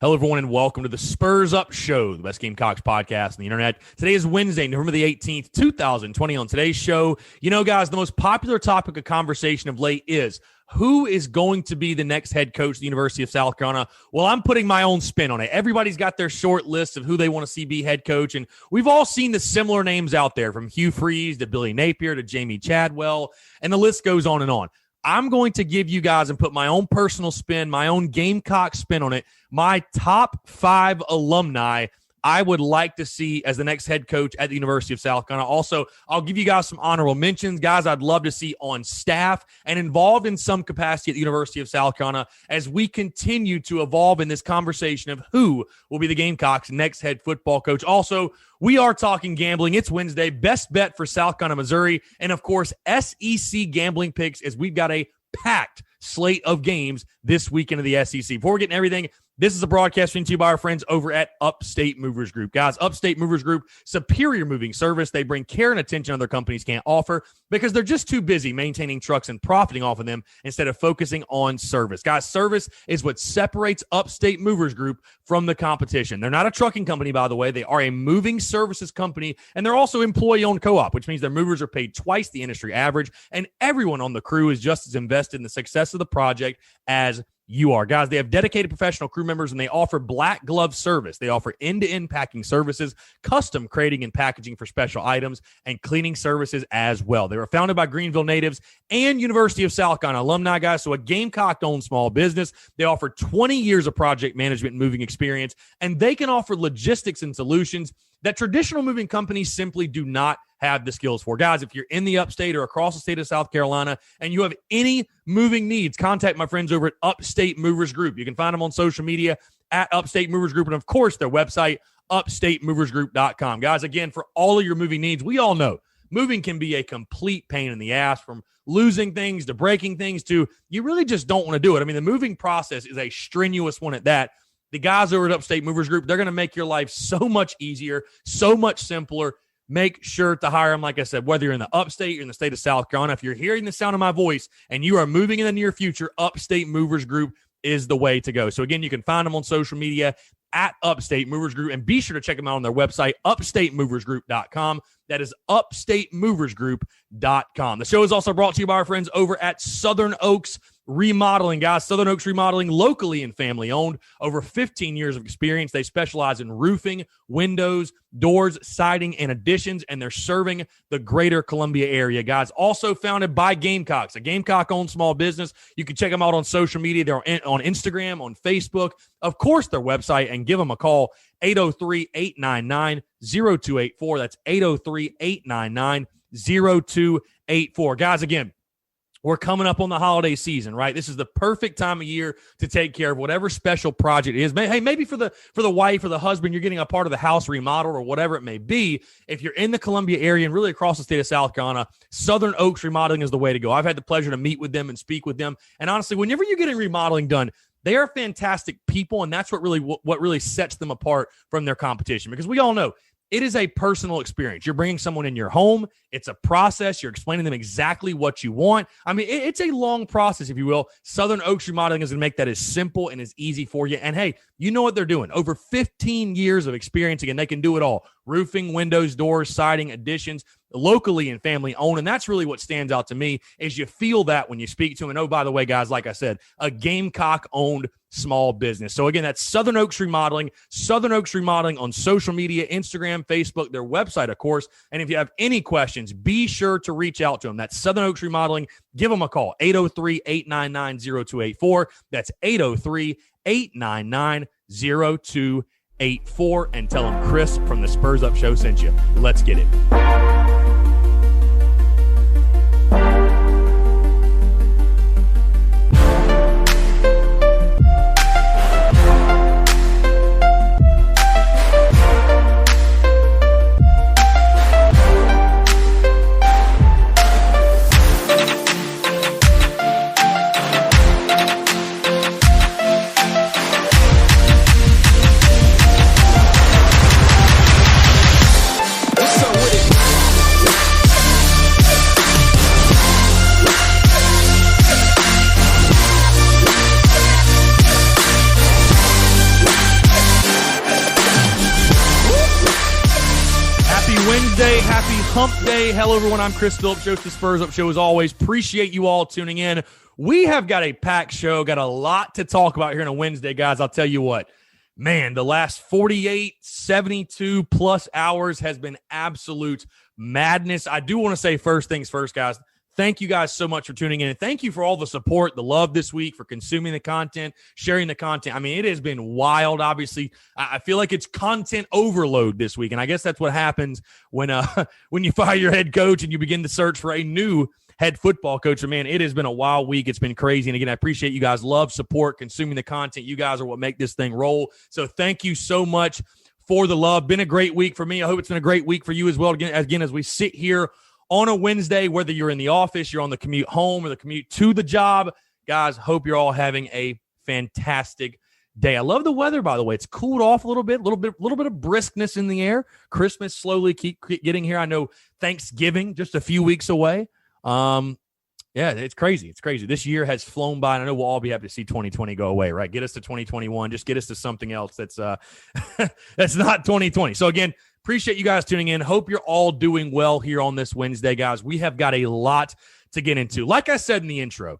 Hello, everyone, and welcome to the Spurs Up Show, the best Gamecocks podcast on the internet. Today is Wednesday, November the 18th, 2020. On today's show, you know, guys, the most popular topic of conversation of late is who is going to be the next head coach at the University of South Carolina? Well, I'm putting my own spin on it. Everybody's got their short list of who they want to see be head coach, and we've all seen the similar names out there, from Hugh Freeze to Billy Napier to Jamie Chadwell, and the list goes on and on. I'm going to give you guys and put my own personal spin, my own Gamecock spin on it, my top 5 alumni I would like to see as the next head coach at the University of South Carolina. Also, I'll give you guys some honorable mentions, guys I'd love to see on staff and involved in some capacity at the University of South Carolina as we continue to evolve in this conversation of who will be the Gamecocks' next head football coach. Also, we are talking gambling. It's Wednesday. Best bet for South Carolina, Missouri. And, of course, SEC gambling picks, as we've got a packed slate of games this weekend of the SEC. Before we get into everything, this is a broadcast brought to you by our friends over at Upstate Movers Group. Guys, Upstate Movers Group, superior moving service. They bring care and attention other companies can't offer because they're just too busy maintaining trucks and profiting off of them instead of focusing on service. Guys, service is what separates Upstate Movers Group from the competition. They're not a trucking company, by the way. They are a moving services company, and they're also employee-owned co-op, which means their movers are paid twice the industry average, and everyone on the crew is just as invested in the success of the project as you are. Guys, they have dedicated professional crew members, and they offer black glove service. They offer end-to-end packing services, custom crating and packaging for special items, and cleaning services as well. They were founded by Greenville natives and University of South Carolina alumni, guys, so a Gamecock-owned small business. They offer 20 years of project management and moving experience, and they can offer logistics and solutions that traditional moving companies simply do not have the skills for. Guys, if you're in the upstate or across the state of South Carolina and you have any moving needs, contact my friends over at Upstate Movers Group. You can find them on social media at Upstate Movers Group, and of course their website, upstatemoversgroup.com. Guys, again, for all of your moving needs, we all know moving can be a complete pain in the ass, from losing things to breaking things to you really just don't want to do it. I mean, the moving process is a strenuous one at that. The guys over at Upstate Movers Group, they're going to make your life so much easier, so much simpler. Make sure to hire them, like I said, whether you're in the upstate or in the state of South Carolina. If you're hearing the sound of my voice and you are moving in the near future, Upstate Movers Group is the way to go. So, again, you can find them on social media at Upstate Movers Group, and be sure to check them out on their website, upstatemoversgroup.com. That is upstatemoversgroup.com. The show is also brought to you by our friends over at Southern Oaks Remodeling. Guys, Southern Oaks Remodeling, locally and family owned, over 15 years of experience. They specialize in roofing, windows, doors, siding, and additions, and they're serving the greater Columbia area. Guys, also founded by Gamecocks, a Gamecock-owned small business. You can check them out on social media. They're on Instagram, on Facebook, of course, their website, and give them a call, 803-899-0284. That's 803-899-0284. Guys, again, we're coming up on the holiday season, right? This is the perfect time of year to take care of whatever special project it is. Hey, maybe for the wife or the husband, you're getting a part of the house remodel or whatever it may be. If you're in the Columbia area and really across the state of South Carolina, Southern Oaks Remodeling is the way to go. I've had the pleasure to meet with them and speak with them. And honestly, whenever you're getting remodeling done, they are fantastic people, and that's what really sets them apart from their competition, because we all know it is a personal experience. You're bringing someone in your home. It's a process. You're explaining them exactly what you want. I mean, it's a long process, if you will. Southern Oaks Remodeling is going to make that as simple and as easy for you. And, hey, you know what they're doing. Over 15 years of experience. Again, they can do it all. Roofing, windows, doors, siding, additions, locally and family owned. And that's really what stands out to me, is you feel that when you speak to them. And, oh, by the way, guys, like I said, a Gamecock-owned small business. So, again, that's Southern Oaks Remodeling. Southern Oaks Remodeling on social media, Instagram, Facebook, their website, of course. And if you have any questions, be sure to reach out to them. That's Southern Oaks Remodeling. Give them a call, 803-899-0284. That's 803-899-0284. And tell them Chris from the Spurs Up Show sent you. Let's get it. Wednesday. Happy hump day. Hello, everyone. I'm Chris Phillips, host of the Spurs Up Show. As always, appreciate you all tuning in. We have got a packed show, got a lot to talk about here on a Wednesday, guys. I'll tell you what, man, the last 48, 72 plus hours has been absolute madness. I do want to say first things first, guys. Thank you guys so much for tuning in. And thank you for all the support, the love this week, for consuming the content, sharing the content. I mean, it has been wild, obviously. I feel like it's content overload this week. And I guess that's what happens when you fire your head coach and you begin to search for a new head football coach. And, man, it has been a wild week. It's been crazy. And, again, I appreciate you guys' love, support, consuming the content. You guys are what make this thing roll. So thank you so much for the love. Been a great week for me. I hope it's been a great week for you as well. Again, as we sit here on a Wednesday, whether you're in the office, you're on the commute home, or the commute to the job, guys, hope you're all having a fantastic day. I love the weather, by the way. It's cooled off a little bit of briskness in the air. Christmas slowly keep getting here. I know Thanksgiving just a few weeks away. Yeah, it's crazy. It's crazy. This year has flown by, and I know we'll all be happy to see 2020 go away, right? Get us to 2021. Just get us to something else that's that's not 2020. So, again, appreciate you guys tuning in. Hope you're all doing well here on this Wednesday, guys. We have got a lot to get into. Like I said in the intro,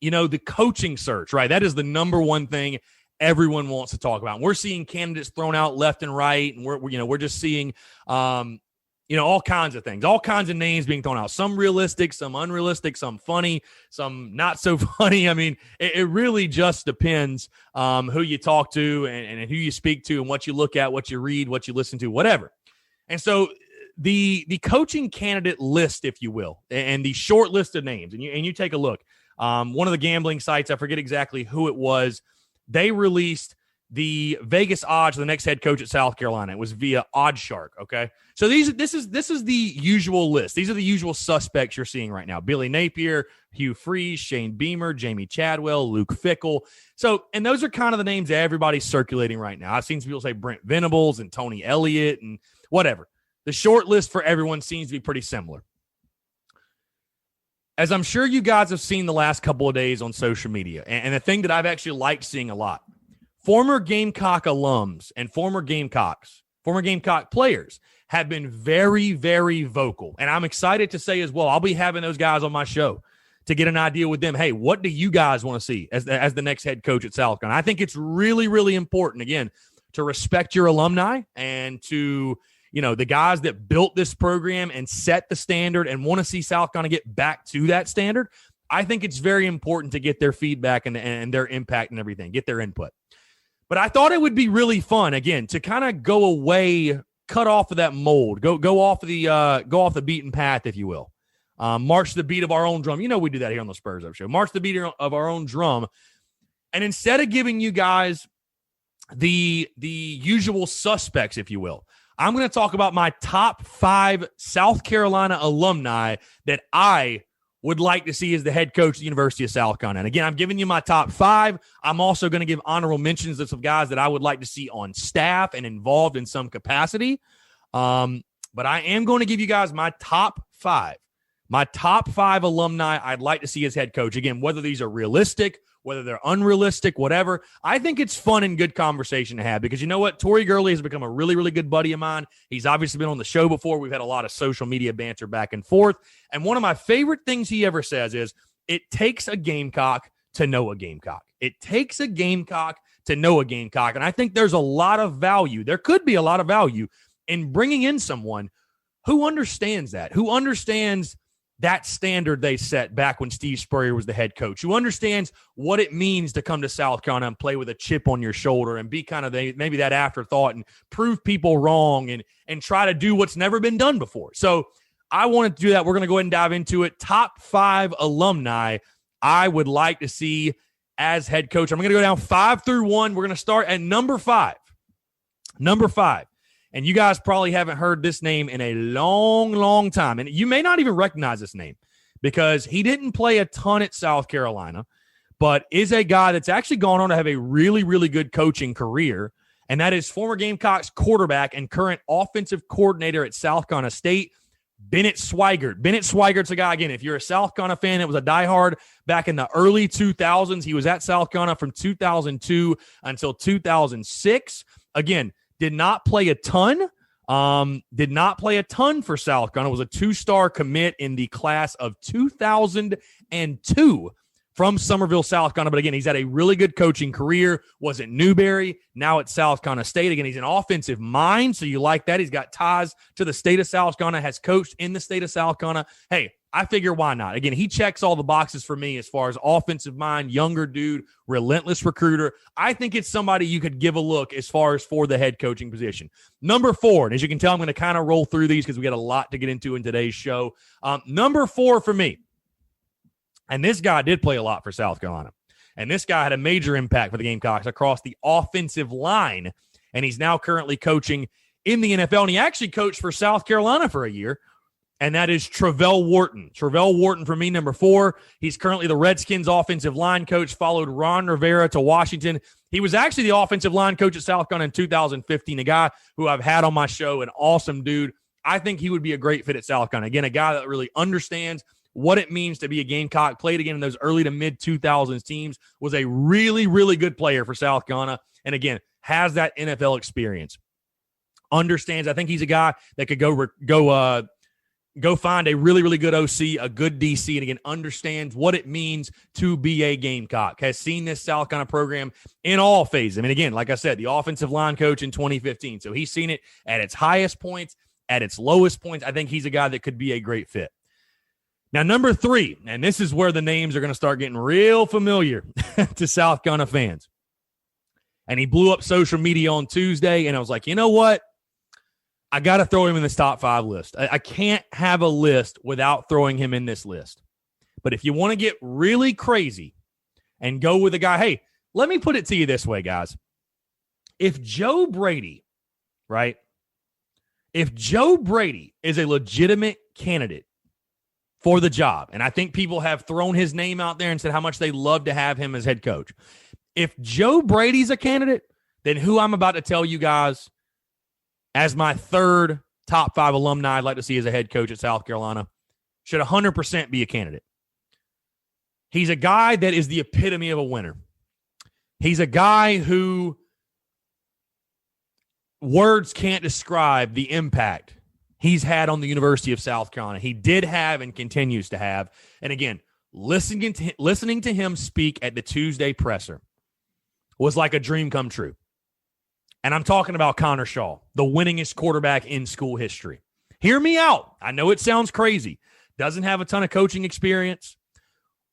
the coaching search, right? That is the number one thing everyone wants to talk about. And we're seeing candidates thrown out left and right, and we're just seeing all kinds of things, all kinds of names being thrown out. Some realistic, some unrealistic, some funny, some not so funny. I mean, it really just depends who you talk to and who you speak to and what you look at, what you read, what you listen to, whatever. And so the coaching candidate list, if you will, and the short list of names, and you take a look. One of the gambling sites, I forget exactly who it was, they released the Vegas odds of the next head coach at South Carolina. It was via OddsShark, okay? So this is the usual list. These are the usual suspects you're seeing right now. Billy Napier, Hugh Freeze, Shane Beamer, Jamie Chadwell, Luke Fickell. So, and those are kind of the names that everybody's circulating right now. I've seen some people say Brent Venables and Tony Elliott and whatever. The short list for everyone seems to be pretty similar. As I'm sure you guys have seen the last couple of days on social media, and the thing that I've actually liked seeing a lot, former Gamecock alums and former Gamecock players have been very, very vocal. And I'm excited to say as well, I'll be having those guys on my show to get an idea with them. Hey, what do you guys want to see as the next head coach at South Carolina? I think it's really, really important, again, to respect your alumni and to, the guys that built this program and set the standard and want to see South Carolina get back to that standard. I think it's very important to get their feedback and their impact and everything, get their input. But I thought it would be really fun, again, to kind of go away, cut off of that mold, go off the beaten path, if you will. March the beat of our own drum. We do that here on the Spurs Up Show. March the beat of our own drum. And instead of giving you guys the usual suspects, if you will, I'm going to talk about my top 5 South Carolina alumni that I would like to see as the head coach of the University of South Carolina. And again, I'm giving you my top 5. I'm also going to give honorable mentions of some guys that I would like to see on staff and involved in some capacity. But I am going to give you guys my top 5. My top 5 alumni I'd like to see as head coach. Again, whether these are realistic, whether they're unrealistic, whatever. I think it's fun and good conversation to have because you know what? Torrey Gurley has become a really, really good buddy of mine. He's obviously been on the show before. We've had a lot of social media banter back and forth. And one of my favorite things he ever says is, it takes a Gamecock to know a Gamecock. It takes a Gamecock to know a Gamecock. And I think there's a lot of value. There could be a lot of value in bringing in someone who understands that, who understands that standard they set back when Steve Spurrier was the head coach, who understands what it means to come to South Carolina and play with a chip on your shoulder and be kind of maybe that afterthought and prove people wrong and try to do what's never been done before. So I wanted to do that. We're going to go ahead and dive into it. Top 5 alumni I would like to see as head coach. I'm going to go down 5 through 1. We're going to start at number 5. Number 5. And you guys probably haven't heard this name in a long, long time. And you may not even recognize this name because he didn't play a ton at South Carolina, but is a guy that's actually gone on to have a really, really good coaching career. And that is former Gamecocks quarterback and current offensive coordinator at South Carolina State, Bennett Swigert. Bennett Swigert's a guy, again, if you're a South Carolina fan that was a diehard back in the early 2000s, he was at South Carolina from 2002 until 2006. Again, did not play a ton, Did not play a ton for South Carolina. Was a 2-star commit in the class of 2002 from Summerville, South Carolina. But again, he's had a really good coaching career. Was at Newberry, now at South Carolina State. Again, he's an offensive mind, so you like that. He's got ties to the state of South Carolina, has coached in the state of South Carolina. Hey, I figure why not? Again, he checks all the boxes for me as far as offensive mind, younger dude, relentless recruiter. I think it's somebody you could give a look as far as for the head coaching position. Number 4, and as you can tell, I'm going to kind of roll through these because we got a lot to get into in today's show. Number 4 for me, and this guy did play a lot for South Carolina, and this guy had a major impact for the Gamecocks across the offensive line, and he's now currently coaching in the NFL, and he actually coached for South Carolina for a year. And that is Travell Wharton. Travell Wharton for me, number 4. He's currently the Redskins offensive line coach, followed Ron Rivera to Washington. He was actually the offensive line coach at South Carolina in 2015, a guy who I've had on my show, an awesome dude. I think he would be a great fit at South Carolina. Again, a guy that really understands what it means to be a Gamecock, played again in those early to mid-2000s teams, was a really, really good player for South Carolina, and again, has that NFL experience. Understands, I think he's a guy that could go find a really, really good OC, a good DC, and again, understands what it means to be a Gamecock. Has seen this South Carolina program in all phases. I mean, again, like I said, the offensive line coach in 2015. So he's seen it at its highest points, at its lowest points. I think he's a guy that could be a great fit. Now, number 3, and this is where the names are going to start getting real familiar to South Carolina fans. And he blew up social media on Tuesday, and I was like, you know what? I got to throw him in this top 5 list. I can't have a list without throwing him in this list. But if you want to get really crazy and go with a guy, hey, let me put it to you this way, guys. If Joe Brady, right? If Joe Brady is a legitimate candidate for the job, and I think people have thrown his name out there and said how much they love to have him as head coach. If Joe Brady's a candidate, then who I'm about to tell you guys as my 3rd top 5 alumni I'd like to see as a head coach at South Carolina should 100% be a candidate. He's a guy that is the epitome of a winner. He's a guy who words can't describe the impact he's had on the University of South Carolina. He did have and continues to have. And again, listening to him speak at the Tuesday presser was like a dream come true. And I'm talking about Connor Shaw, the winningest quarterback in school history. Hear me out. I know it sounds crazy. Doesn't have a ton of coaching experience.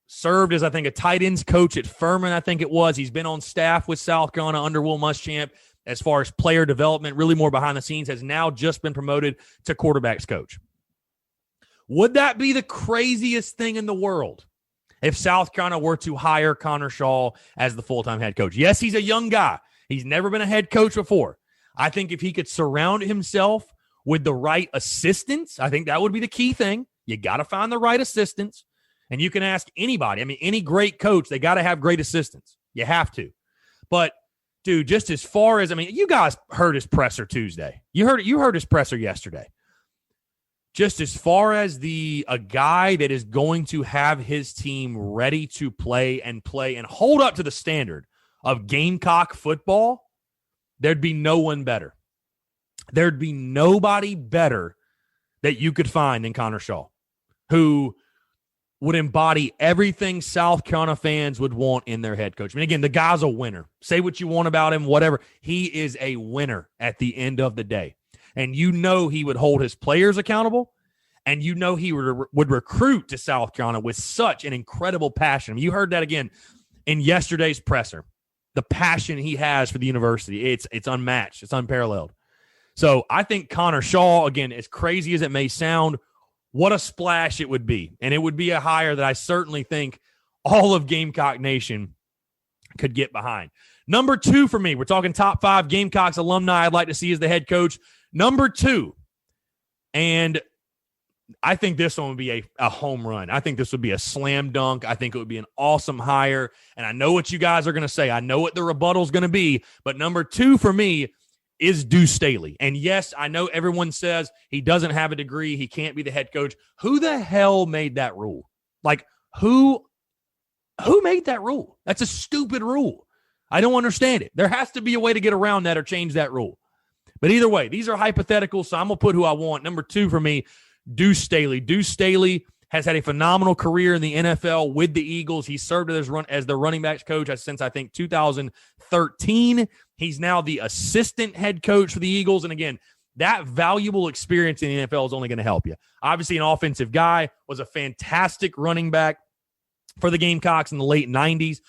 Served as, I think, a tight ends coach at Furman, I think it was. He's been on staff with South Carolina under Will Muschamp as far as player development, really more behind the scenes, has now just been promoted to quarterbacks coach. Would that be the craziest thing in the world if South Carolina were to hire Connor Shaw as the full-time head coach? Yes, he's a young guy. He's never been a head coach before. I think if he could surround himself with the right assistants, I think that would be the key thing. You got to find the right assistants. And you can ask anybody. I mean, any great coach, they got to have great assistants. You have to. But, dude, just as far as, I mean, you guys heard his presser Tuesday. You heard his presser yesterday. Just as far as a guy that is going to have his team ready to play and hold up to the standard of Gamecock football, there'd be no one better. There'd be nobody better that you could find than Connor Shaw, who would embody everything South Carolina fans would want in their head coach. I mean, again, the guy's a winner. Say what you want about him, whatever. He is a winner at the end of the day. And you know he would hold his players accountable, and you know he would recruit to South Carolina with such an incredible passion. I mean, you heard that again in yesterday's presser. The passion he has for the university, it's unmatched. It's unparalleled. So I think Connor Shaw, again, as crazy as it may sound, what a splash it would be. And it would be a hire that I certainly think all of Gamecock Nation could get behind. Number 2 for me, we're talking top 5 Gamecocks alumni I'd like to see as the head coach. Number 2, and I think this one would be a home run. I think this would be a slam dunk. I think it would be an awesome hire. And I know what you guys are going to say. I know what the rebuttal is going to be. But number 2 for me is Deuce Staley. And yes, I know everyone says he doesn't have a degree. He can't be the head coach. Who the hell made that rule? Like, who made that rule? That's a stupid rule. I don't understand it. There has to be a way to get around that or change that rule. But either way, these are hypotheticals, so I'm going to put who I want. Number 2 for me, Deuce Staley. Deuce Staley has had a phenomenal career in the NFL with the Eagles. He served as the running backs coach since, I think, 2013. He's now the assistant head coach for the Eagles. And again, that valuable experience in the NFL is only going to help you. Obviously, an offensive guy, was a fantastic running back for the Gamecocks in the late 90s.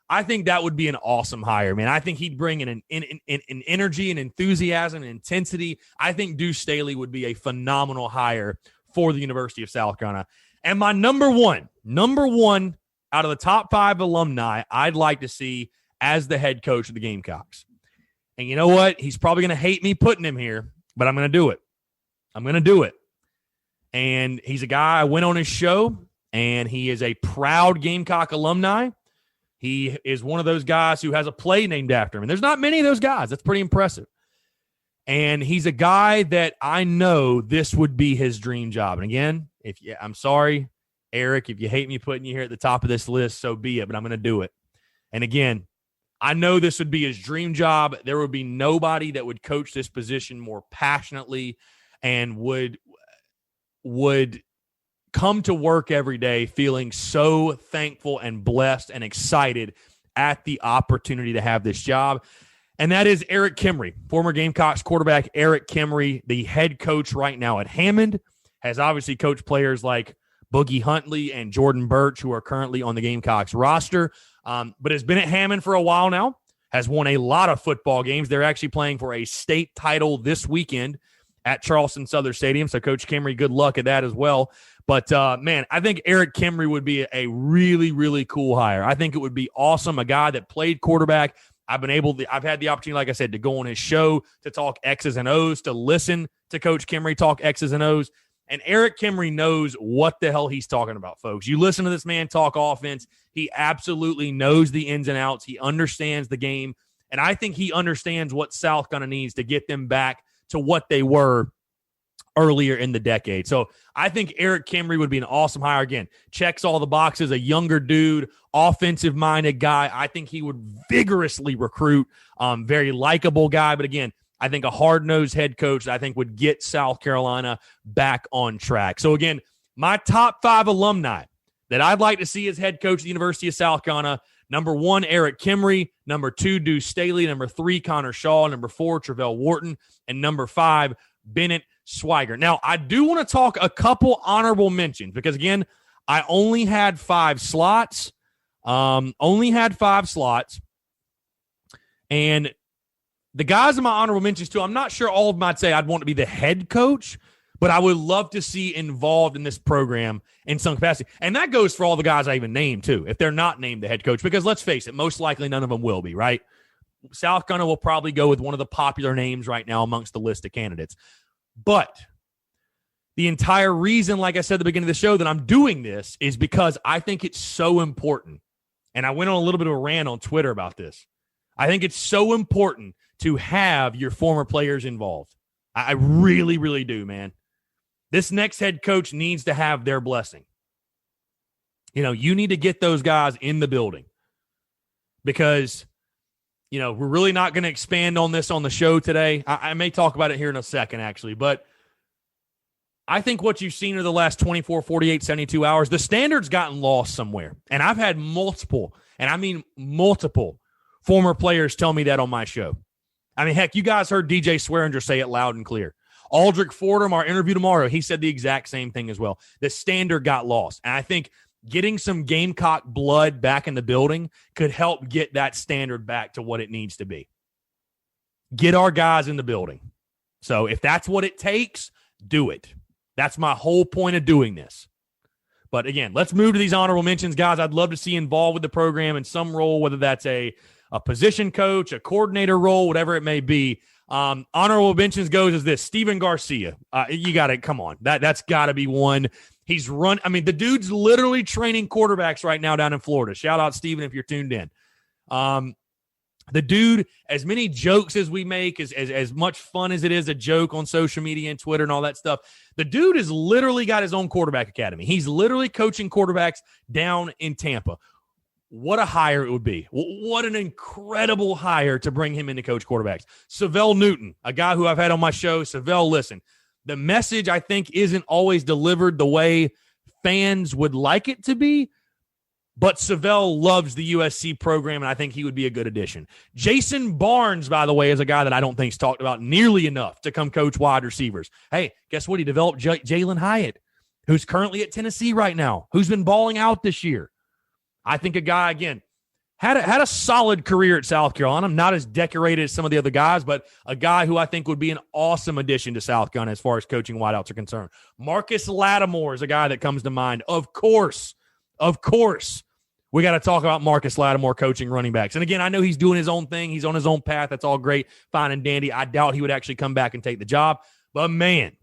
I think that would be an awesome hire, man. I think he'd bring in an energy and enthusiasm and intensity. I think Deuce Staley would be a phenomenal hire for the University of South Carolina. And my number one out of the top 5 alumni I'd like to see as the head coach of the Gamecocks. And you know what? He's probably going to hate me putting him here, but I'm going to do it. I'm going to do it. And he's a guy I went on his show, and he is a proud Gamecock alumni. He is one of those guys who has a play named after him. And there's not many of those guys. That's pretty impressive. And he's a guy that I know this would be his dream job. And again, I'm sorry, Eric, if you hate me putting you here at the top of this list, so be it, but I'm going to do it. And again, I know this would be his dream job. There would be nobody that would coach this position more passionately and would come to work every day feeling so thankful and blessed and excited at the opportunity to have this job. And that is Eric Kimray, former Gamecocks quarterback Eric Kimray, the head coach right now at Hammond, has obviously coached players like Boogie Huntley and Jordan Birch, who are currently on the Gamecocks roster, but has been at Hammond for a while now, has won a lot of football games. They're actually playing for a state title this weekend at Charleston Southern Stadium. So Coach Kimray, good luck at that as well. But, man, I think Eric Kimray would be a really, really cool hire. I think it would be awesome. A guy that played quarterback. I've had the opportunity, like I said, to go on his show, to talk X's and O's, to listen to Coach Kimray talk X's and O's. And Eric Kimray knows what the hell he's talking about, folks. You listen to this man talk offense. He absolutely knows the ins and outs. He understands the game. And I think he understands what South Carolina needs to get them back to what they were earlier in the decade. So I think Eric Kimray would be an awesome hire. Again, checks all the boxes, a younger dude, offensive-minded guy. I think he would vigorously recruit, very likable guy. But again, I think a hard-nosed head coach that I think would get South Carolina back on track. So again, my top 5 alumni that I'd like to see as head coach at the University of South Carolina: number 1, Eric Kimray; number 2, Deuce Staley; number 3, Connor Shaw; number 4, Travell Wharton; and number 5, Bennett Swiger. Now, I do want to talk a couple honorable mentions because, again, I only had 5 slots. And the guys in my honorable mentions, too, I'm not sure all of them I'd say I'd want to be the head coach, but I would love to see involved in this program in some capacity. And that goes for all the guys I even named, too, if they're not named the head coach, because let's face it, most likely none of them will be, right? South Carolina will probably go with one of the popular names right now amongst the list of candidates. But the entire reason, like I said at the beginning of the show, that I'm doing this is because I think it's so important. And I went on a little bit of a rant on Twitter about this. I think it's so important to have your former players involved. I really, really do, man. This next head coach needs to have their blessing. You need to get those guys in the building because, we're really not going to expand on this on the show today. I may talk about it here in a second, actually, but I think what you've seen in the last 24, 48, 72 hours, the standard's gotten lost somewhere. And I've had multiple, and I mean multiple, former players tell me that on my show. I mean, heck, you guys heard DJ Swearinger say it loud and clear. Aldrich Fordham, our interview tomorrow, he said the exact same thing as well. The standard got lost. And I think getting some Gamecock blood back in the building could help get that standard back to what it needs to be. Get our guys in the building. So if that's what it takes, do it. That's my whole point of doing this. But again, let's move to these honorable mentions, guys. I'd love to see involved with the program in some role, whether that's a position coach, a coordinator role, whatever it may be. Honorable mentions goes as this: Steven Garcia. You got to come on. That's got to be one. He's the dude's literally training quarterbacks right now down in Florida. Shout out Steven if you're tuned in. The dude, as many jokes as we make, as much fun as it is a joke on social media and Twitter and all that stuff, the dude has literally got his own quarterback academy. He's literally coaching quarterbacks down in Tampa. what a hire it would be. What an incredible hire to bring him in to coach quarterbacks. Savell Newton, a guy who I've had on my show. Savell, listen, the message I think isn't always delivered the way fans would like it to be, but Savell loves the USC program, and I think he would be a good addition. Jason Barnes, by the way, is a guy that I don't think's talked about nearly enough to come coach wide receivers. Hey, guess what? He developed Jalen Hyatt, who's currently at Tennessee right now, who's been balling out this year. I think a guy, again, had a solid career at South Carolina. Not as decorated as some of the other guys, but a guy who I think would be an awesome addition to South Carolina as far as coaching wideouts are concerned. Marcus Lattimore is a guy that comes to mind. Of course, we got to talk about Marcus Lattimore coaching running backs. And again, I know he's doing his own thing. He's on his own path. That's all great, fine and dandy. I doubt he would actually come back and take the job. But man,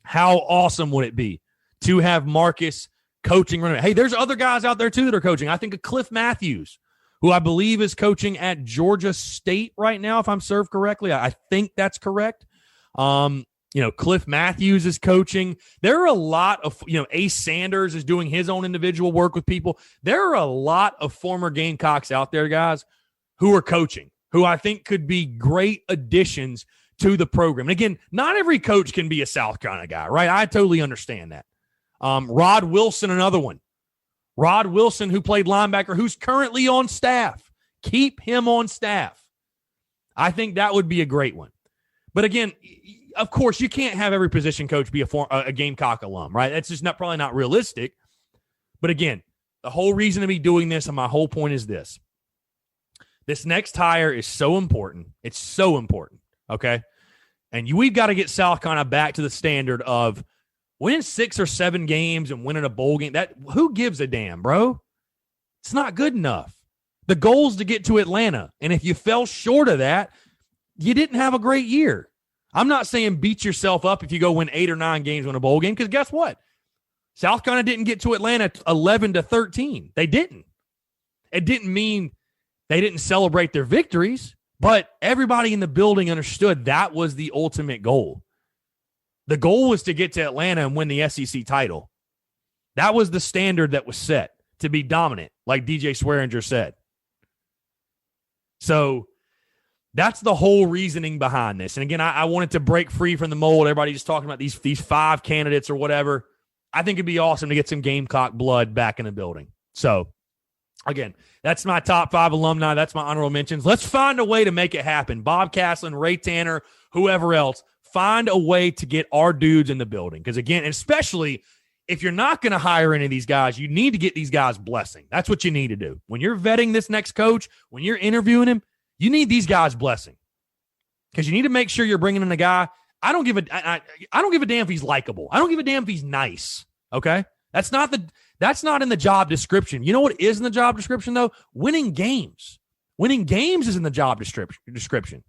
how awesome would it be to have Marcus coaching running back? Hey, there's other guys out there too that are coaching. I think of Cliff Matthews, who I believe is coaching at Georgia State right now, if I'm served correctly. I think that's correct. Cliff Matthews is coaching. There are a lot of, Ace Sanders is doing his own individual work with people. There are a lot of former Gamecocks out there, guys, who are coaching, who I think could be great additions to the program. And again, not every coach can be a South Carolina guy, right? I totally understand that. Rod Wilson, another one. Rod Wilson, who played linebacker, who's currently on staff. Keep him on staff. I think that would be a great one. But again, of course, you can't have every position coach be a Gamecock alum, right? That's just probably not realistic. But again, the whole reason to be doing this, and my whole point is this. This next hire is so important. It's so important, okay? And we've got to get South Carolina back to the standard of winning 6 or 7 games and winning a bowl game. Who gives a damn, bro? It's not good enough. The goal is to get to Atlanta. And if you fell short of that, you didn't have a great year. I'm not saying beat yourself up if you go win 8 or 9 games, win a bowl game, because guess what? South Carolina didn't get to Atlanta 11-13. They didn't. It didn't mean they didn't celebrate their victories, but everybody in the building understood that was the ultimate goal. The goal was to get to Atlanta and win the SEC title. That was the standard that was set, to be dominant, like DJ Swearinger said. So that's the whole reasoning behind this. And again, I wanted to break free from the mold. Everybody just talking about these 5 candidates or whatever. I think it'd be awesome to get some Gamecock blood back in the building. So again, that's my top 5 alumni. That's my honorable mentions. Let's find a way to make it happen. Bob Castlin, Ray Tanner, whoever else. Find a way to get our dudes in the building. Because again, especially if you're not going to hire any of these guys, you need to get these guys blessing. That's what you need to do. When you're vetting this next coach, when you're interviewing him, you need these guys blessing. Because you need to make sure you're bringing in a guy. I don't give a damn if he's likable. I don't give a damn if he's nice. Okay? That's not in the job description. You know what is in the job description, though? Winning games. Winning games is in the job description.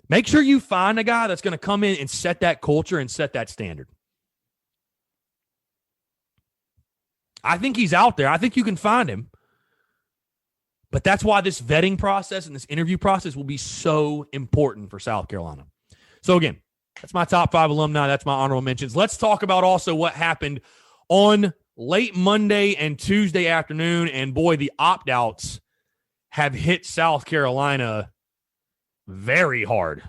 Make sure you find a guy that's going to come in and set that culture and set that standard. I think he's out there. I think you can find him. But that's why this vetting process and this interview process will be so important for South Carolina. So again, that's my top 5 alumni. That's my honorable mentions. Let's talk about also what happened on late Monday and Tuesday afternoon. And boy, the opt-outs have hit South Carolina very hard.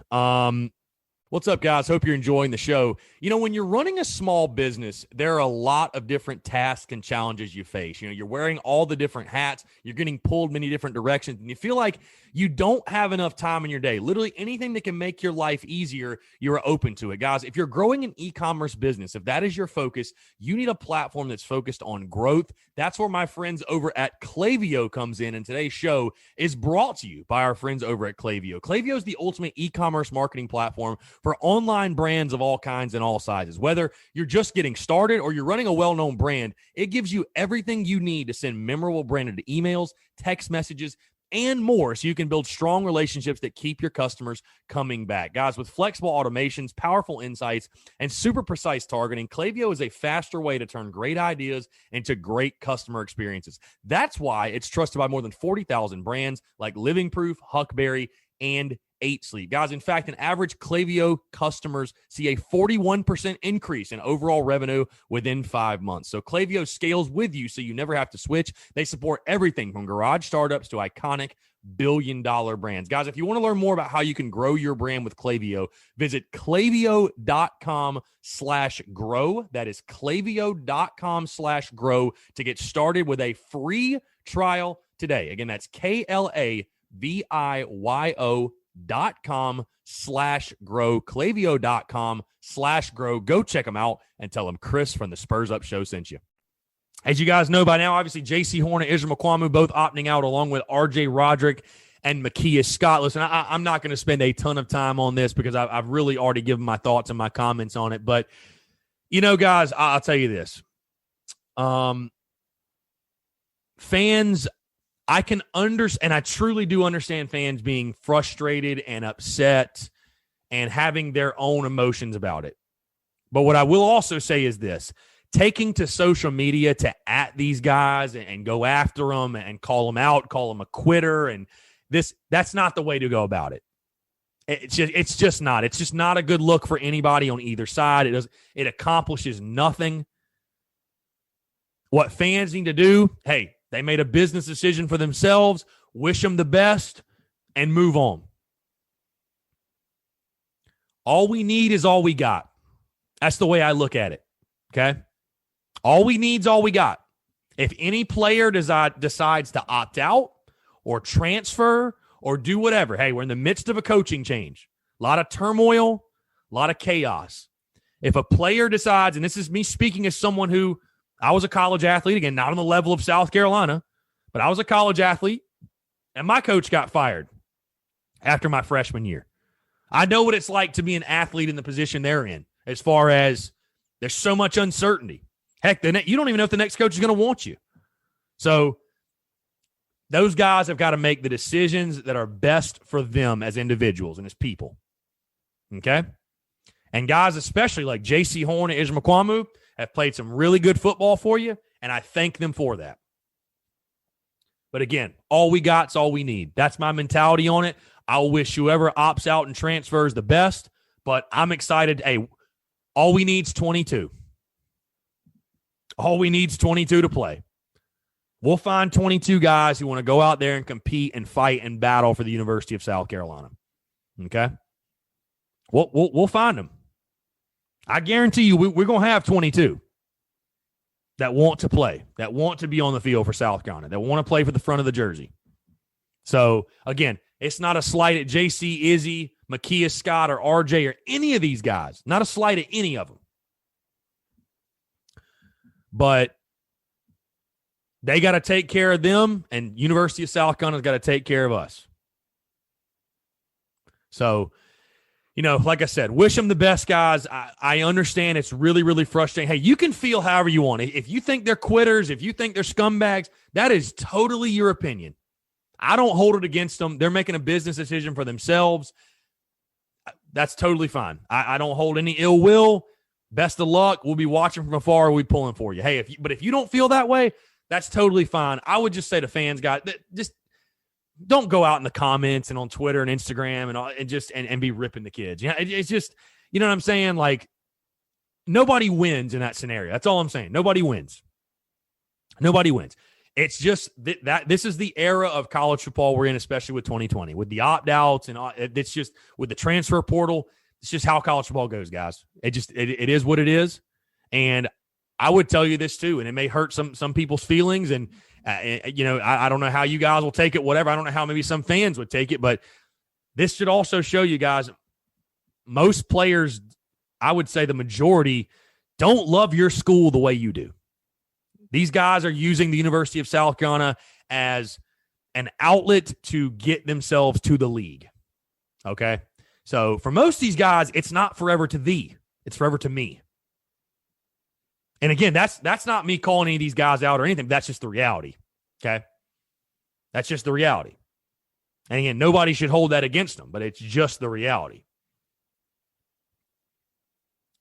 What's up, guys? Hope you're enjoying the show. When you're running a small business, there are a lot of different tasks and challenges you face. You're wearing all the different hats. You're getting pulled many different directions, and you feel like you don't have enough time in your day. Literally anything that can make your life easier, you're open to it. Guys, if you're growing an e-commerce business, if that is your focus, you need a platform that's focused on growth. That's where my friends over at Klaviyo comes in, and today's show is brought to you by our friends over at Klaviyo. Klaviyo is the ultimate e-commerce marketing platform for online brands of all kinds and all sizes. Whether you're just getting started or you're running a well-known brand, it gives you everything you need to send memorable branded emails, text messages, and more, so you can build strong relationships that keep your customers coming back. Guys, with flexible automations, powerful insights, and super precise targeting, Klaviyo is a faster way to turn great ideas into great customer experiences. That's why it's trusted by more than 40,000 brands like Living Proof, Huckberry, and 8 sleep. Guys, in fact, an average Klaviyo customers see a 41% increase in overall revenue within 5 months. So Klaviyo scales with you so you never have to switch. They support everything from garage startups to iconic billion-dollar brands. Guys, if you want to learn more about how you can grow your brand with Klaviyo, visit klaviyo.com/grow. That is klaviyo.com/grow to get started with a free trial today. Again, that's klaviyo.com/grow, klaviyo.com/grow. Go check them out and tell them Chris from the Spurs Up Show sent you. As you guys know by now, obviously, J.C. Horn and Israel Muschamp both opting out along with R.J. Roderick and Makias Scott. Listen, I'm not going to spend a ton of time on this because I've really already given my thoughts and my comments on it. But, guys, I'll tell you this. Fans, I can understand, and I truly do understand fans being frustrated and upset and having their own emotions about it. But what I will also say is this. Taking to social media to at these guys and go after them and call them out, call them a quitter, and that's not the way to go about it. It's just not. It's just not a good look for anybody on either side. It accomplishes nothing. What fans need to do, hey, they made a business decision for themselves, wish them the best, and move on. All we need is all we got. That's the way I look at it, okay? All we need is all we got. If any player decides to opt out or transfer or do whatever, hey, we're in the midst of a coaching change. A lot of turmoil, a lot of chaos. If a player decides, and this is me speaking as someone who, I was a college athlete, again, not on the level of South Carolina, but I was a college athlete, and my coach got fired after my freshman year. I know what it's like to be an athlete in the position they're in as far as there's so much uncertainty. Heck, you don't even know if the next coach is going to want you. So those guys have got to make the decisions that are best for them as individuals and as people. Okay? And guys, especially like J.C. Horn and Israel Muschamp, have played some really good football for you, and I thank them for that. But again, all we got is all we need. That's my mentality on it. I'll wish whoever opts out and transfers the best, but I'm excited. Hey, all we need is 22. All we need is 22 to play. We'll find 22 guys who want to go out there and compete and fight and battle for the University of South Carolina. Okay? We'll find them. I guarantee you we're going to have 22 that want to play, that want to be on the field for South Carolina, that want to play for the front of the jersey. So, again, it's not a slight at JC, Izzy, Makias Scott, or RJ, or any of these guys. Not a slight at any of them. But they got to take care of them, and University of South Carolina's got to take care of us. So, like I said, wish them the best, guys. I understand it's really, really frustrating. Hey, you can feel however you want. If you think they're quitters, if you think they're scumbags, that is totally your opinion. I don't hold it against them. They're making a business decision for themselves. That's totally fine. I don't hold any ill will. Best of luck. We'll be watching from afar. We'll be pulling for you. Hey, if you don't feel that way, that's totally fine. I would just say to fans, guys, just don't go out in the comments and on Twitter and Instagram and be ripping the kids. It's just, you know what I'm saying? Like, nobody wins in that scenario. That's all I'm saying. Nobody wins. Nobody wins. It's just that this is the era of college football we're in, especially with 2020, with the opt-outs and it's just with the transfer portal. It's just how college football goes, guys. It is what it is. And I would tell you this too, and it may hurt some people's feelings. And, I don't know how you guys will take it, whatever. I don't know how maybe some fans would take it, but this should also show you guys, most players, I would say the majority, don't love your school the way you do. These guys are using the University of South Carolina as an outlet to get themselves to the league. Okay? So for most of these guys, it's not forever to thee. It's forever to me. And again, that's not me calling any of these guys out or anything. That's just the reality. Okay? That's just the reality. And again, nobody should hold that against them, but it's just the reality.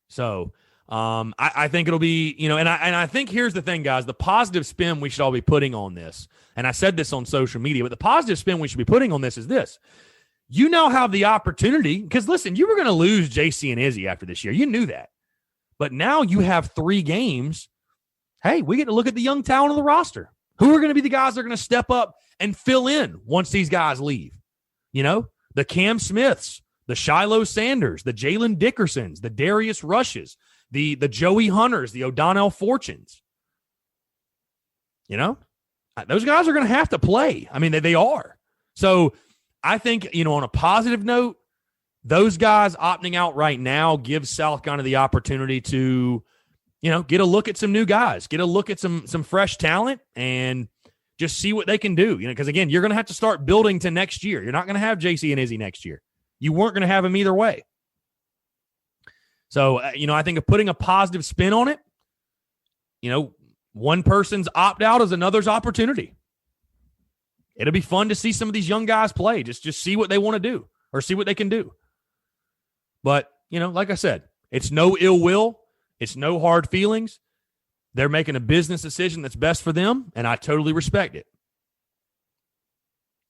So I think it'll be, and I think here's the thing, guys, the positive spin we should all be putting on this, and I said this on social media, but the positive spin we should be putting on this is this. you now have the opportunity, because listen, you were going to lose JC and Izzy after this year. You knew that. But now you have 3 games. Hey, we get to look at the young talent of the roster. Who are going to be the guys that are going to step up and fill in once these guys leave? You know, the Cam Smiths, the Shiloh Sanders, the Jalen Dickersons, the Darius Rushes, the Joey Hunters, the O'Donnell Fortunes. You know, those guys are going to have to play. I mean, they are. So I think, you know, on a positive note, those guys opting out right now gives South Carolina the opportunity to, you know, get a look at some new guys, get a look at some fresh talent, and just see what they can do. You know, because again, you're going to have to start building to next year. You're not going to have JC and Izzy next year. You weren't going to have them either way. So, you know, I think of putting a positive spin on it, you know, one person's opt out is another's opportunity. It'll be fun to see some of these young guys play. Just see what they want to do or see what they can do. But, you know, like I said, it's no ill will. It's no hard feelings. They're making a business decision that's best for them, and I totally respect it.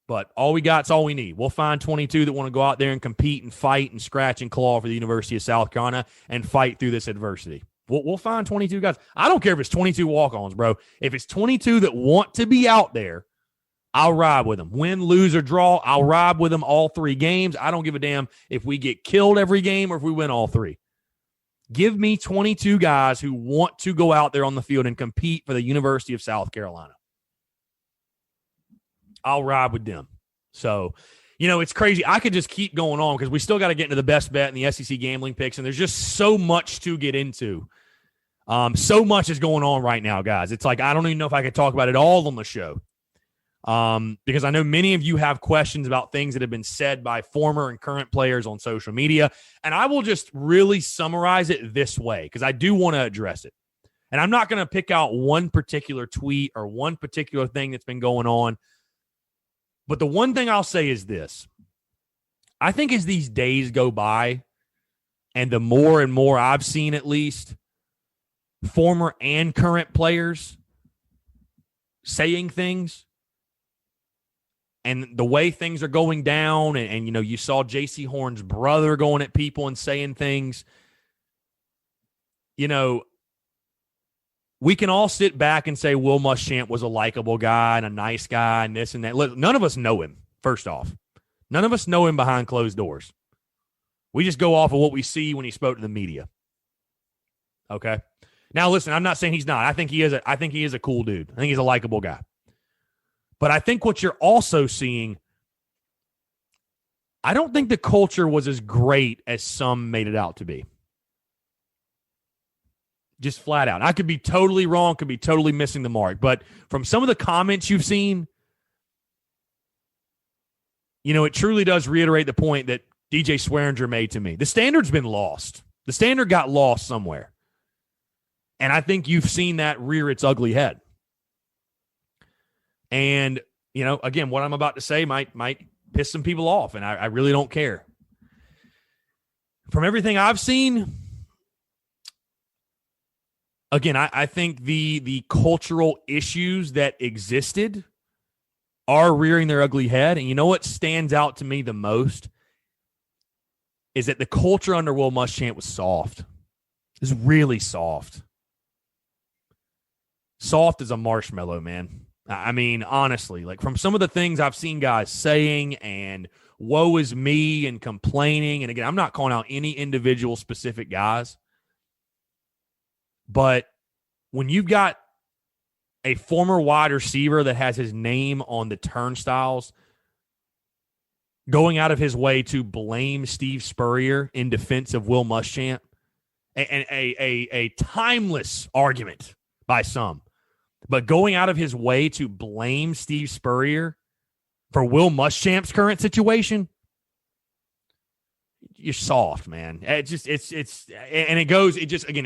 But all we got is all we need. We'll find 22 that want to go out there and compete and fight and scratch and claw for the University of South Carolina and fight through this adversity. We'll find 22 guys. I don't care if it's 22 walk-ons, bro. If it's 22 that want to be out there, I'll ride with them. Win, lose, or draw, I'll ride with them all 3 games. I don't give a damn if we get killed every game or if we win all 3. Give me 22 guys who want to go out there on the field and compete for the University of South Carolina. I'll ride with them. So, you know, it's crazy. I could just keep going on because we still got to get into the best bet and the SEC gambling picks, and there's just so much to get into. So much is going on right now, guys. It's like I don't even know if I could talk about it all on the show. Because I know many of you have questions about things that have been said by former and current players on social media. And I will just really summarize it this way because I do want to address it. And I'm not going to pick out one particular tweet or one particular thing that's been going on. But the one thing I'll say is this. I think as these days go by, and the more and more I've seen at least, former and current players saying things, and the way things are going down, and you know, you saw J.C. Horn's brother going at people and saying things, you know, we can all sit back and say Will Muschamp was a likable guy and a nice guy and this and that. Look, none of us know him, first off. None of us know him behind closed doors. We just go off of what we see when he spoke to the media. Okay? Now, listen, I'm not saying he's not. I think he is a cool dude. I think he's a likable guy. But I think what you're also seeing, I don't think the culture was as great as some made it out to be. Just flat out. I could be totally wrong, could be totally missing the mark. But from some of the comments you've seen, you know, it truly does reiterate the point that DJ Swearinger made to me. The standard's been lost. The standard got lost somewhere. And I think you've seen that rear its ugly head. And, you know, again, what I'm about to say might piss some people off, and I really don't care. From everything I've seen, again, I think the cultural issues that existed are rearing their ugly head. And you know what stands out to me the most is that the culture under Will Muschamp was soft. It was really soft. Soft as a marshmallow, man. I mean, honestly, like from some of the things I've seen guys saying and woe is me and complaining. And again, I'm not calling out any individual specific guys. But when you've got a former wide receiver that has his name on the turnstiles going out of his way to blame Steve Spurrier in defense of Will Muschamp, and a timeless argument by some, but going out of his way to blame Steve Spurrier for Will Muschamp's current situation, you're soft, man. It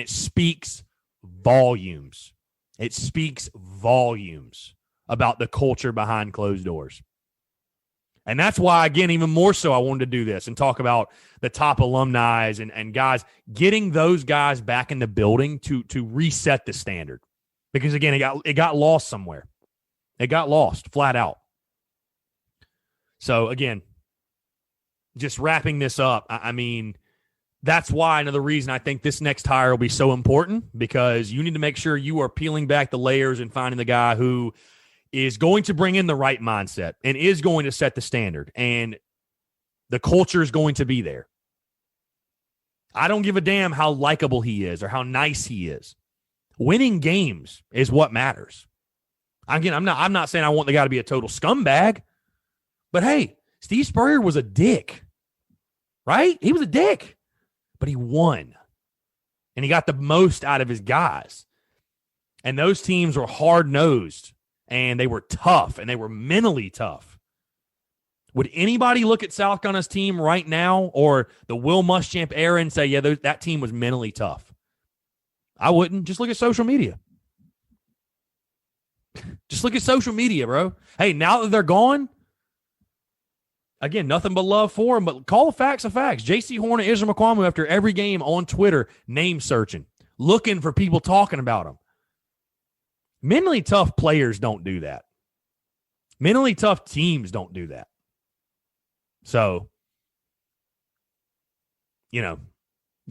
speaks volumes. It speaks volumes about the culture behind closed doors. And that's why, again, even more so, I wanted to do this and talk about the top alumni and guys, getting those guys back in the building to reset the standard. Because, again, it got lost somewhere. It got lost, flat out. So, again, just wrapping this up, I mean, that's why another reason I think this next hire will be so important, because you need to make sure you are peeling back the layers and finding the guy who is going to bring in the right mindset and is going to set the standard, and the culture is going to be there. I don't give a damn how likable he is or how nice he is. Winning games is what matters. Again, I'm not saying I want the guy to be a total scumbag, but hey, Steve Spurrier was a dick, right? He was a dick, but he won, and he got the most out of his guys. And those teams were hard-nosed, and they were tough, and they were mentally tough. Would anybody look at South Carolina's team right now or the Will Muschamp era and say, yeah, that team was mentally tough? I wouldn't. Just look at social media. Just look at social media, bro. Hey, now that they're gone, again, nothing but love for them, but call the facts of facts. J.C. Horn and Israel McQuamu, after every game on Twitter, name searching, looking for people talking about them. Mentally tough players don't do that. Mentally tough teams don't do that. So,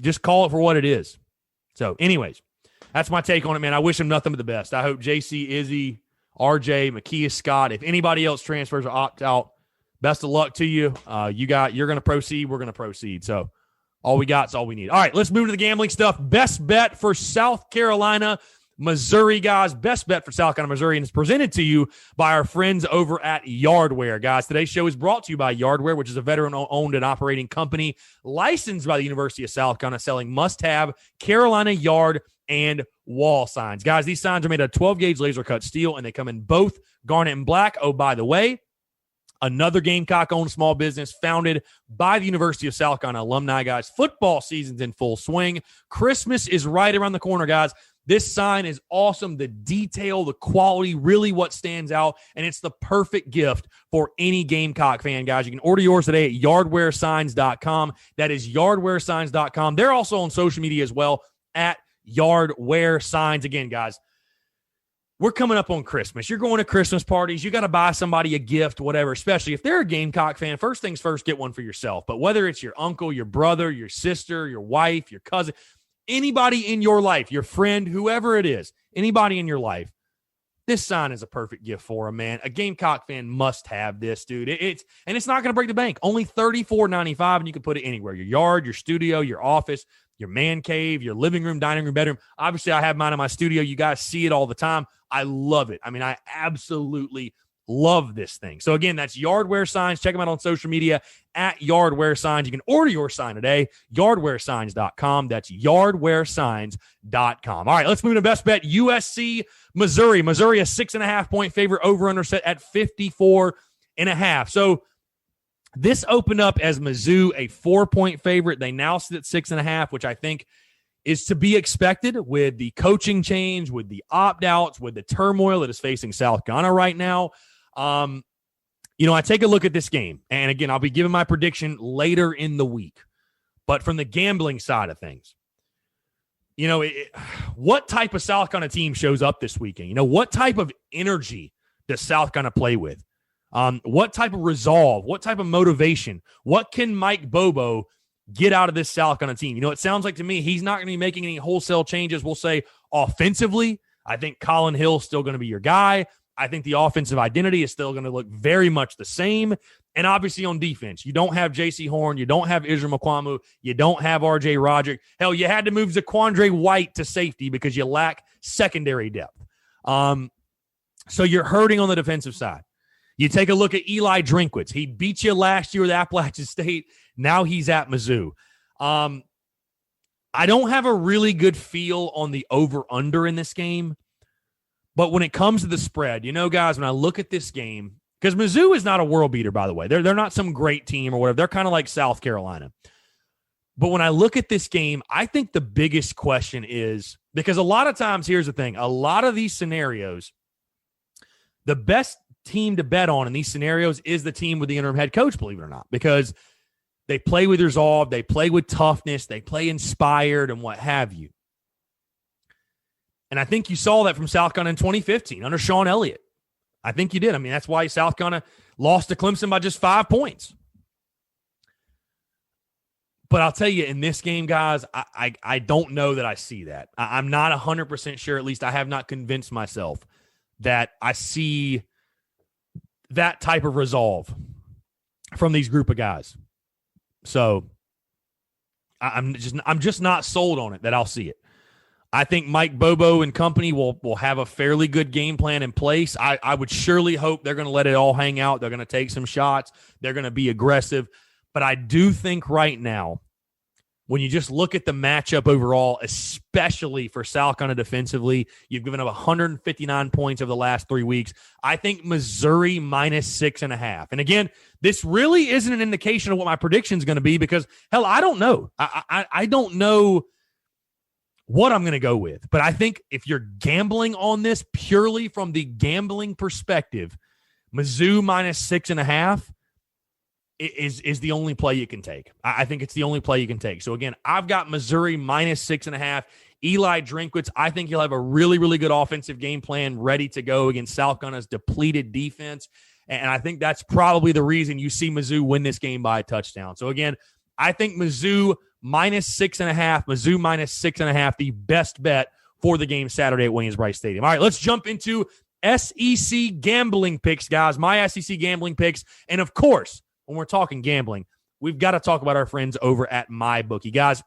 just call it for what it is. So, anyways, that's my take on it, man. I wish him nothing but the best. I hope JC, Izzy, RJ, Makias, Scott, if anybody else transfers or opt out, best of luck to you. You're going to proceed. We're going to proceed. So, all we got is all we need. All right, let's move to the gambling stuff. Best bet for South Carolina, Missouri, guys. Best bet for South Carolina, Missouri, and it's presented to you by our friends over at Yardware, guys. Today's show is brought to you by Yardware, which is a veteran-owned and operating company licensed by the University of South Carolina, selling must-have Carolina yard and wall signs. Guys, these signs are made out of 12-gauge laser-cut steel, and they come in both garnet and black. Oh, by the way, another Gamecock-owned small business founded by the University of South Carolina alumni, guys. Football season's in full swing. Christmas is right around the corner, guys. This sign is awesome. The detail, the quality, really what stands out, and it's the perfect gift for any Gamecock fan, guys. You can order yours today at yardwaresigns.com. That is yardwaresigns.com. They're also on social media as well at Yardware Signs. Again, guys, we're coming up on Christmas. You're going to Christmas parties. You got to buy somebody a gift, whatever, especially if they're a Gamecock fan. First things first, get one for yourself. But whether it's your uncle, your brother, your sister, your wife, your cousin, anybody in your life, your friend, whoever it is, anybody in your life, this sign is a perfect gift for them, man. A Gamecock fan must have this, dude. It's not going to break the bank. Only $34.95, and you can put it anywhere. Your yard, your studio, your office, your man cave, your living room, dining room, bedroom. Obviously, I have mine in my studio. You guys see it all the time. I love it. I mean, I absolutely love this thing. So again, that's Yardware Signs. Check them out on social media at Yardware Signs. You can order your sign today, yardwaresigns.com. That's yardwaresigns.com. All right, let's move to best bet. USC, Missouri. Missouri, a 6.5-point favorite, over-under set at 54.5. So this opened up as Mizzou a 4-point favorite. They now sit at 6.5, which I think is to be expected with the coaching change, with the opt-outs, with the turmoil that is facing South Carolina right now. I take a look at this game, and again, I'll be giving my prediction later in the week. But from the gambling side of things, what type of South Carolina team shows up this weekend? What type of energy does South Carolina play with? What type of resolve? What type of motivation? What can Mike Bobo get out of this South Carolina team? It sounds like to me he's not going to be making any wholesale changes. We'll say offensively, I think Colin Hill's still going to be your guy. I think the offensive identity is still going to look very much the same. And obviously on defense, you don't have J.C. Horn. You don't have Israel McQuamu. You don't have R.J. Roderick. Hell, you had to move Zaquandre White to safety because you lack secondary depth. So you're hurting on the defensive side. You take a look at Eli Drinkwitz. He beat you last year with Appalachian State. Now he's at Mizzou. I don't have a really good feel on the over-under in this game. But when it comes to the spread, guys, when I look at this game, because Mizzou is not a world beater, by the way. They're not some great team or whatever. They're kind of like South Carolina. But when I look at this game, I think the biggest question is, because a lot of times, here's the thing, a lot of these scenarios, the best team to bet on in these scenarios is the team with the interim head coach, believe it or not, because they play with resolve, they play with toughness, they play inspired and what have you. And I think you saw that from South Carolina in 2015 under Sean Elliott. I think you did. I mean, that's why South Carolina lost to Clemson by just 5 points. But I'll tell you, in this game, guys, I don't know that I see that. I'm not 100% sure. At least I have not convinced myself that I see that type of resolve from these group of guys. So I'm just not sold on it that I'll see it. I think Mike Bobo and company will have a fairly good game plan in place. I would surely hope they're going to let it all hang out. They're going to take some shots. They're going to be aggressive. But I do think right now, when you just look at the matchup overall, especially for South Carolina defensively, you've given up 159 points over the last 3 weeks. I think Missouri minus 6.5. And again, this really isn't an indication of what my prediction is going to be because, hell, I don't know. I don't know what I'm going to go with. But I think if you're gambling on this purely from the gambling perspective, Mizzou minus 6.5 is the only play you can take. I think it's the only play you can take. So, again, I've got Missouri minus 6.5. Eli Drinkwitz, I think he'll have a really, really good offensive game plan ready to go against South Carolina's depleted defense. And I think that's probably the reason you see Mizzou win this game by a touchdown. So, again, I think Mizzou minus 6.5, Mizzou minus 6.5, the best bet for the game Saturday at Williams-Brice Stadium. All right, let's jump into SEC gambling picks, guys. My SEC gambling picks. And, of course, when we're talking gambling, we've got to talk about our friends over at MyBookie. Guys,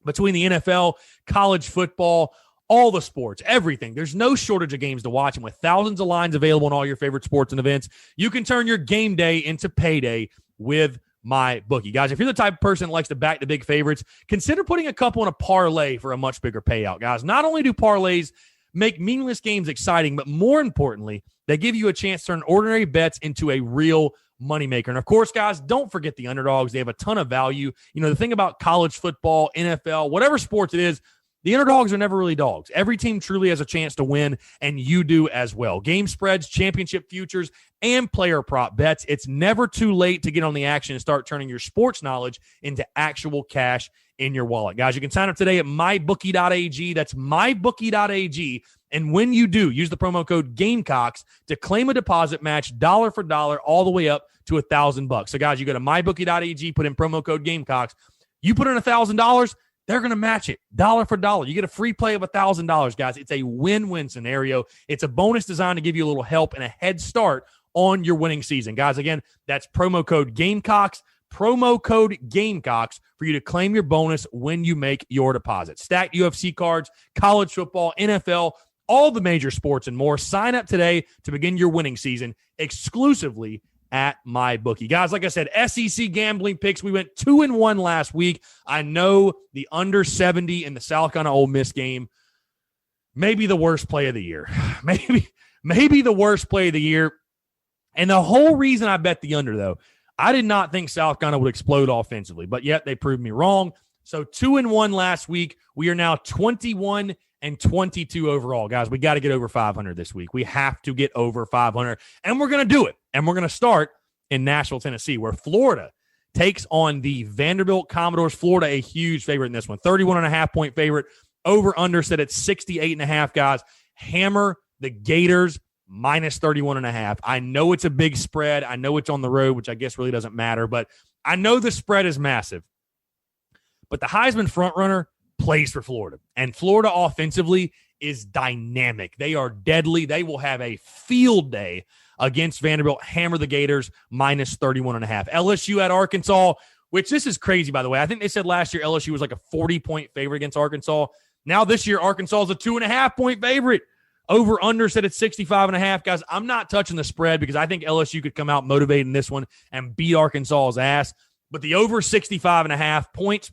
between the NFL, college football, all the sports, everything, there's no shortage of games to watch. And with thousands of lines available in all your favorite sports and events, you can turn your game day into payday with MyBookie. Guys, if you're the type of person that likes to back the big favorites, consider putting a couple in a parlay for a much bigger payout. Guys, not only do parlays make meaningless games exciting, but more importantly, they give you a chance to turn ordinary bets into a real moneymaker. And of course, guys, don't forget the underdogs. They have a ton of value. You know, the thing about college football, NFL, whatever sports it is, the underdogs are never really dogs. Every team truly has a chance to win, and you do as well. Game spreads, championship futures, and player prop bets. It's never too late to get on the action and start turning your sports knowledge into actual cash in your wallet. Guys, you can sign up today at mybookie.ag. That's mybookie.ag. And when you do, use the promo code Gamecocks to claim a deposit match dollar for dollar all the way up to $1,000. So, guys, you go to mybookie.ag, put in promo code Gamecocks. You put in $1,000, they're going to match it dollar for dollar. You get a free play of $1,000, guys. It's a win-win scenario. It's a bonus designed to give you a little help and a head start on your winning season. Guys, again, that's promo code Gamecocks. Promo code Gamecocks for you to claim your bonus when you make your deposit. Stacked UFC cards, college football, NFL, all the major sports and more. Sign up today to begin your winning season exclusively at MyBookie. Guys, like I said, SEC gambling picks. We went 2-1 last week. I know the under 70 in the South Carolina Ole Miss game, maybe the worst play of the year. Maybe the worst play of the year. And the whole reason I bet the under, though, I did not think South Carolina would explode offensively, but yet they proved me wrong. So 2-1 last week. We are now 21-22 overall. Guys, we got to get over 500 this week. We have to get over 500, and we're going to do it. And we're going to start in Nashville, Tennessee, where Florida takes on the Vanderbilt Commodores. Florida, a huge favorite in this one. 31.5-point favorite. Over-under set at 68.5, guys. Hammer the Gators minus 31.5. I know it's a big spread. I know it's on the road, which I guess really doesn't matter, but I know the spread is massive. But the Heisman frontrunner plays for Florida, and Florida offensively is dynamic. They are deadly. They will have a field day against Vanderbilt. Hammer the Gators minus 31.5. LSU at Arkansas, which this is crazy, by the way. I think they said last year LSU was like a 40-point favorite against Arkansas. Now this year, Arkansas is a 2.5-point favorite. Over under set at 65.5. Guys, I'm not touching the spread because I think LSU could come out motivated in this one and beat Arkansas's ass. But the over 65.5, points.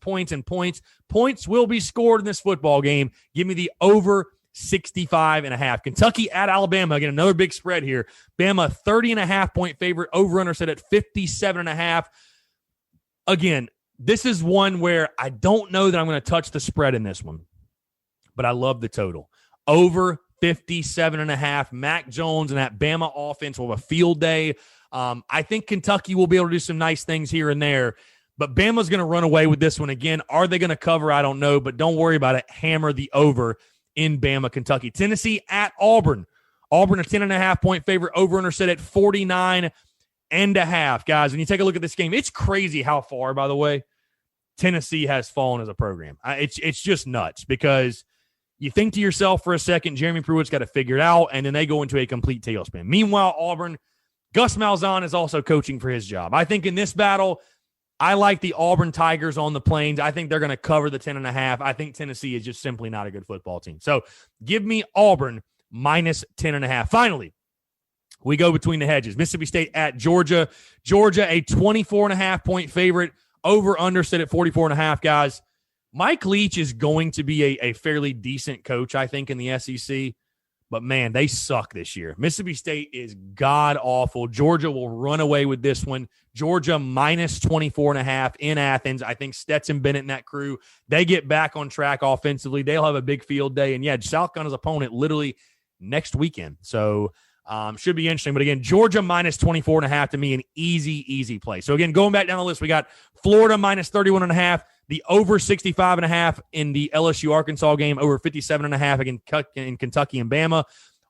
Points will be scored in this football game. Give me the over 65.5. Kentucky at Alabama. Again, another big spread here. Bama, 30.5-point favorite. Over under set at 57.5. Again, this is one where I don't know that I'm going to touch the spread in this one, but I love the total. Over 57.5. Mac Jones and that Bama offense will have a field day. I think Kentucky will be able to do some nice things here and there, but Bama's going to run away with this one again. Are they going to cover? I don't know, but don't worry about it. Hammer the over in Bama, Kentucky. Tennessee at Auburn. Auburn, a 10.5-point favorite. Over under set at 49.5. Guys, when you take a look at this game, it's crazy how far, by the way, Tennessee has fallen as a program. It's just nuts because you think to yourself for a second, Jeremy Pruitt's got to figure it out, and then they go into a complete tailspin. Meanwhile, Auburn, Gus Malzahn is also coaching for his job. I think in this battle, I like the Auburn Tigers on the Plains. I think they're going to cover the 10.5. I think Tennessee is just simply not a good football team. So give me Auburn minus 10.5. Finally, we go between the hedges. Mississippi State at Georgia. Georgia, a 24.5-point favorite. Over-under set at 44.5, guys. Mike Leach is going to be a fairly decent coach, I think, in the SEC. But, man, they suck this year. Mississippi State is god-awful. Georgia will run away with this one. Georgia minus 24.5 in Athens. I think Stetson Bennett and that crew, they get back on track offensively. They'll have a big field day. And, yeah, South Carolina's opponent literally next weekend. So, should be interesting. But, again, Georgia minus 24.5 to me, an easy play. So, again, going back down the list, we got Florida minus 31.5. The over 65.5 in the LSU-Arkansas game, over 57.5 against in Kentucky and Bama.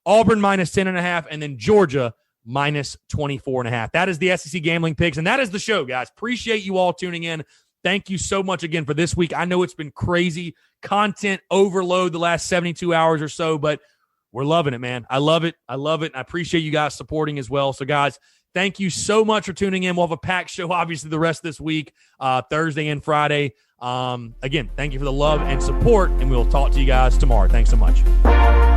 Auburn minus 10.5, and then Georgia minus 24.5. That is the SEC gambling picks, and that is the show, guys. Appreciate you all tuning in. Thank you so much again for this week. I know it's been crazy content overload the last 72 hours or so, but we're loving it, man. I love it. And I appreciate you guys supporting as well. So, guys, thank you so much for tuning in. We'll have a packed show, obviously, the rest of this week, Thursday and Friday. Again, thank you for the love and support, and we'll talk to you guys tomorrow. Thanks so much.